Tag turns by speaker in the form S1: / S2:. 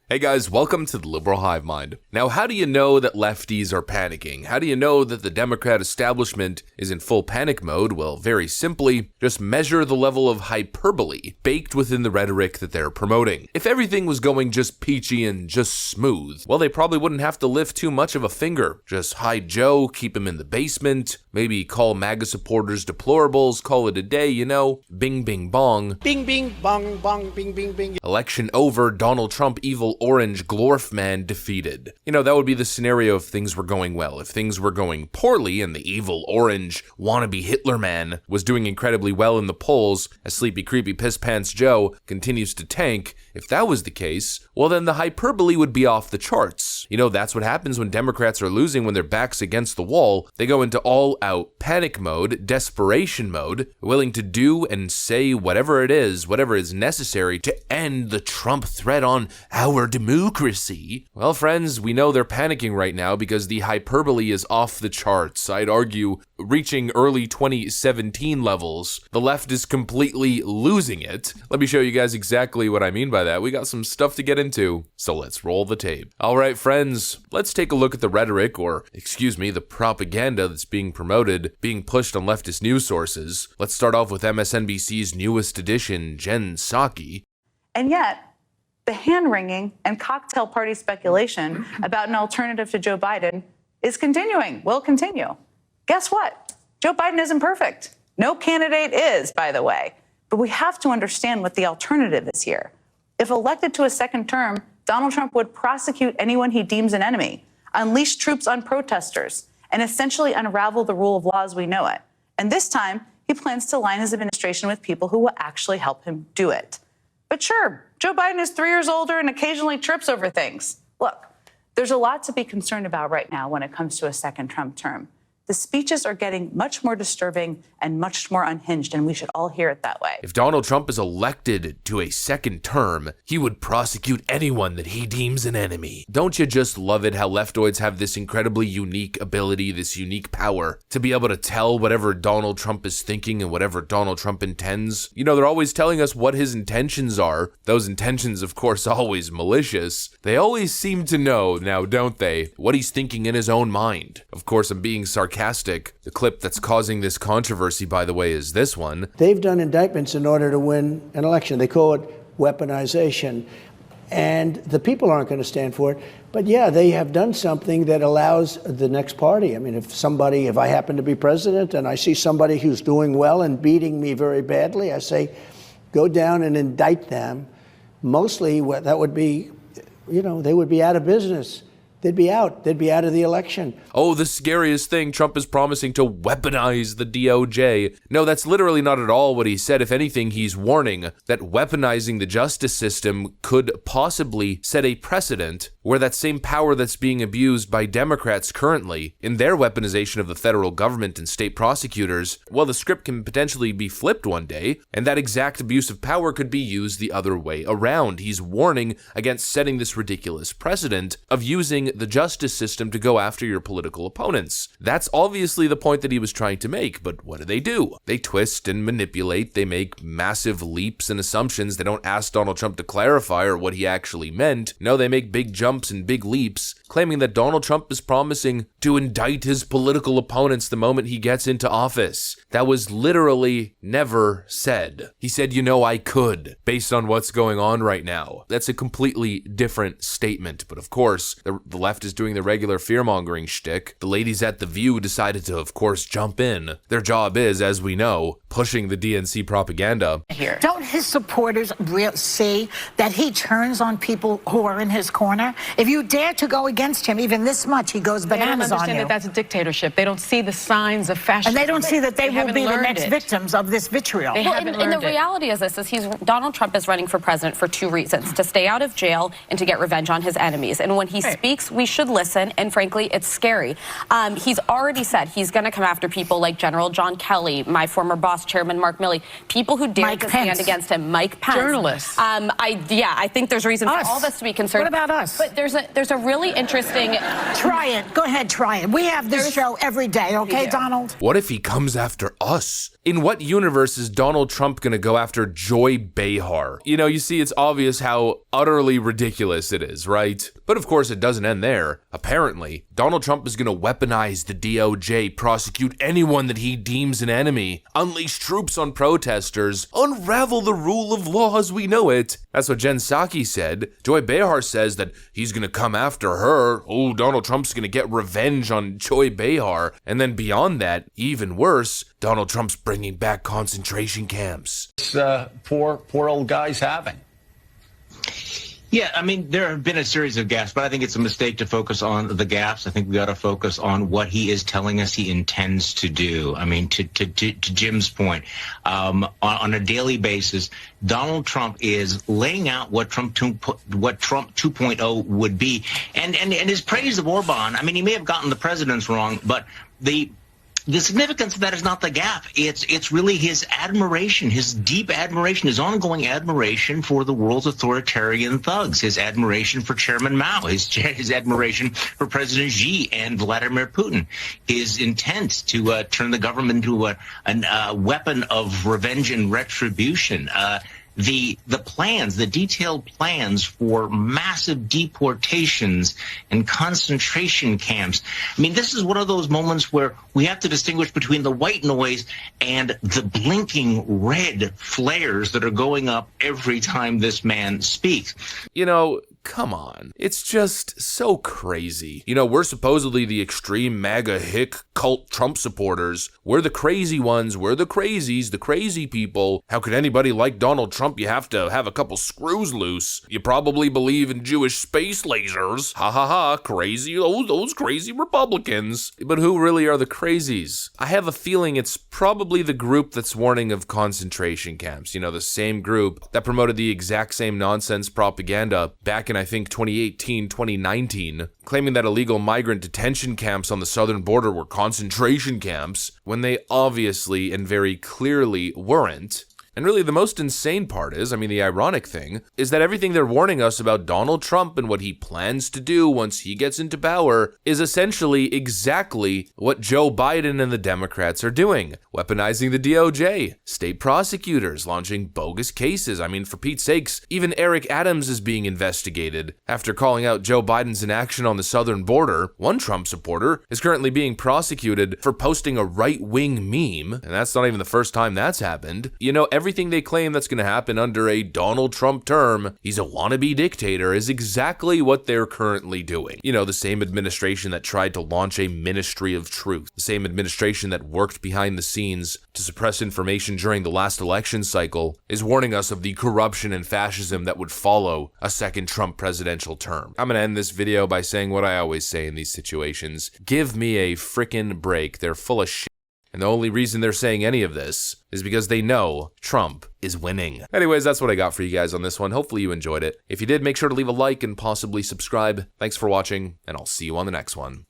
S1: Hey guys, welcome to the Liberal Hive Mind. Now, how do you know that lefties are panicking? How do you know that the Democrat establishment is in full panic mode? Well, very simply, just measure the level of hyperbole baked within the rhetoric that they're promoting. If everything was going just peachy and just smooth, well, they probably wouldn't have to lift too much of a finger. Just hide Joe, keep him in the basement, maybe call MAGA supporters deplorables, call it a day, you know, bing bing bong.
S2: Bing bing bong bong bing bing bing.
S1: Election over, Donald Trump evil orange glorf man defeated. You know, that would be the scenario if things were going well. If things were going poorly and the evil orange wannabe Hitler man was doing incredibly well in the polls as sleepy creepy piss pants Joe continues to tank, if that was the case, well then the hyperbole would be off the charts. You know, that's what happens when Democrats are losing, when their back's against the wall. They go into all-out panic mode, desperation mode, willing to do and say whatever it is, whatever is necessary to end the Trump threat on our democracy. Well, friends, we know they're panicking right now because the hyperbole is off the charts. I'd argue reaching early 2017 levels. The left is completely losing it. Let me show you guys exactly what I mean by that. We got some stuff to get into, so let's roll the tape. All right, friends, let's take a look at the rhetoric, or excuse me, the propaganda that's being promoted, being pushed on leftist news sources. Let's start off with MSNBC's newest edition, Jen Psaki.
S3: And yet, the hand-wringing and cocktail party speculation about an alternative to Joe Biden is continuing, will continue. Guess what? Joe Biden isn't perfect. No candidate is, by the way. But we have to understand what the alternative is here. If elected to a second term, Donald Trump would prosecute anyone he deems an enemy, unleash troops on protesters, and essentially unravel the rule of law as we know it. And this time, he plans to line his administration with people who will actually help him do it. But sure, Joe Biden is 3 years older and occasionally trips over things. Look, there's a lot to be concerned about right now when it comes to a second Trump term. The speeches are getting much more disturbing and much more unhinged, and we should all hear it that way.
S1: If Donald Trump is elected to a second term, he would prosecute anyone that he deems an enemy. Don't you just love it how leftoids have this incredibly unique ability, this unique power, to be able to tell whatever Donald Trump is thinking and whatever Donald Trump intends? You know, they're always telling us what his intentions are. Those intentions, of course, always malicious. They always seem to know, now don't they, what he's thinking in his own mind. Of course, I'm being sarcastic. The clip that's causing this controversy, by the way, is this one.
S2: They've done indictments in order to win an election. They call it weaponization. And the people aren't going to stand for it. But yeah, they have done something that allows the next party. I mean, if I happen to be president and I see somebody who's doing well and beating me very badly, I say, go down and indict them. Mostly that would be, you know, they would be out of business. They'd be out of the election.
S1: Oh, the scariest thing, Trump is promising to weaponize the DOJ. No, that's literally not at all what he said. If anything, he's warning that weaponizing the justice system could possibly set a precedent where that same power that's being abused by Democrats currently in their weaponization of the federal government and state prosecutors, well, the script can potentially be flipped one day, and that exact abuse of power could be used the other way around. He's warning against setting this ridiculous precedent of using the justice system to go after your political opponents. That's obviously the point that he was trying to make, but what do? They twist and manipulate, they make massive leaps and assumptions. They don't ask Donald Trump to clarify or what he actually meant. No, they make big jumps and big leaps, claiming that Donald Trump is promising to indict his political opponents the moment he gets into office. That was literally never said. He said, you know, I could, based on what's going on right now. That's a completely different statement, but of course, the left is doing the regular fear-mongering shtick. The ladies at The View decided to, of course, jump in. Their job is, as we know, pushing the DNC propaganda.
S4: Here. Don't his supporters see that he turns on people who are in his corner? If you dare to go against him even this much, he goes bananas on you.
S5: They don't understand that that's a dictatorship. They don't see the signs of fascism.
S4: And they don't see that they will be the next victims of this vitriol.
S6: And the reality is this, Donald Trump is running for president for two reasons: to stay out of jail and to get revenge on his enemies. And when he speaks, we should listen, and frankly, it's scary. He's already said he's going to come after people like General John Kelly, my former boss, Chairman Mark Milley, people who dare to stand against him, Mike Pence.
S5: Journalists.
S6: I think there's reason for all this to be concerned.
S4: What about us?
S6: But there's a really interesting.
S4: Try it. Go ahead, try it. We have this show every day, okay, Donald?
S1: What if he comes after us? In what universe is Donald Trump gonna go after Joy Behar? You know, you see, it's obvious how utterly ridiculous it is, right? But of course, it doesn't end there. Apparently, Donald Trump is gonna weaponize the DOJ, prosecute anyone that he deems an enemy, unleash troops on protesters, unravel the rule of law as we know it. That's what Jen Psaki said. Joy Behar says that he's gonna come after her. Oh, Donald Trump's gonna get revenge on Joy Behar. And then beyond that, even worse, Donald Trump's bringing back concentration camps.
S7: Poor old guys having.
S8: Yeah, I mean, there have been a series of gaffes, but I think it's a mistake to focus on the gaffes. I think we got to focus on what he is telling us he intends to do. I mean, to Jim's point, on a daily basis, Donald Trump is laying out what Trump 2.0 would be, and his praise of Orban. I mean, he may have gotten the presidents wrong, but the significance of that is not the gaffe. It's really his admiration, his deep admiration, his ongoing admiration for the world's authoritarian thugs, his admiration for Chairman Mao, his admiration for President Xi and Vladimir Putin, his intent to turn the government into a weapon of revenge and retribution. The plans, the detailed plans for massive deportations and concentration camps. I mean, this is one of those moments where we have to distinguish between the white noise and the blinking red flares that are going up every time this man speaks.
S1: You know, come on. It's just so crazy. You know, we're supposedly the extreme MAGA hick cult Trump supporters. We're the crazy ones. We're the crazies, the crazy people. How could anybody like Donald Trump? You have to have a couple screws loose. You probably believe in Jewish space lasers. Ha ha ha, crazy. Those crazy Republicans. But who really are the crazies? I have a feeling it's probably the group that's warning of concentration camps. You know, the same group that promoted the exact same nonsense propaganda back in, I think, 2018, 2019, claiming that illegal migrant detention camps on the southern border were concentration camps, when they obviously and very clearly weren't. And really, the most insane part is, the ironic thing, is that everything they're warning us about Donald Trump and what he plans to do once he gets into power is essentially exactly what Joe Biden and the Democrats are doing. Weaponizing the DOJ, state prosecutors launching bogus cases. For Pete's sakes, even Eric Adams is being investigated after calling out Joe Biden's inaction on the southern border. One Trump supporter is currently being prosecuted for posting a right-wing meme, and that's not even the first time that's happened. You know, everything they claim that's going to happen under a Donald Trump term, he's a wannabe dictator, is exactly what they're currently doing. You know, the same administration that tried to launch a ministry of truth, the same administration that worked behind the scenes to suppress information during the last election cycle, is warning us of the corruption and fascism that would follow a second Trump presidential term. I'm going to end this video by saying what I always say in these situations. Give me a frickin' break. They're full of shit. And the only reason they're saying any of this is because they know Trump is winning. Anyways, that's what I got for you guys on this one. Hopefully you enjoyed it. If you did, make sure to leave a like and possibly subscribe. Thanks for watching, and I'll see you on the next one.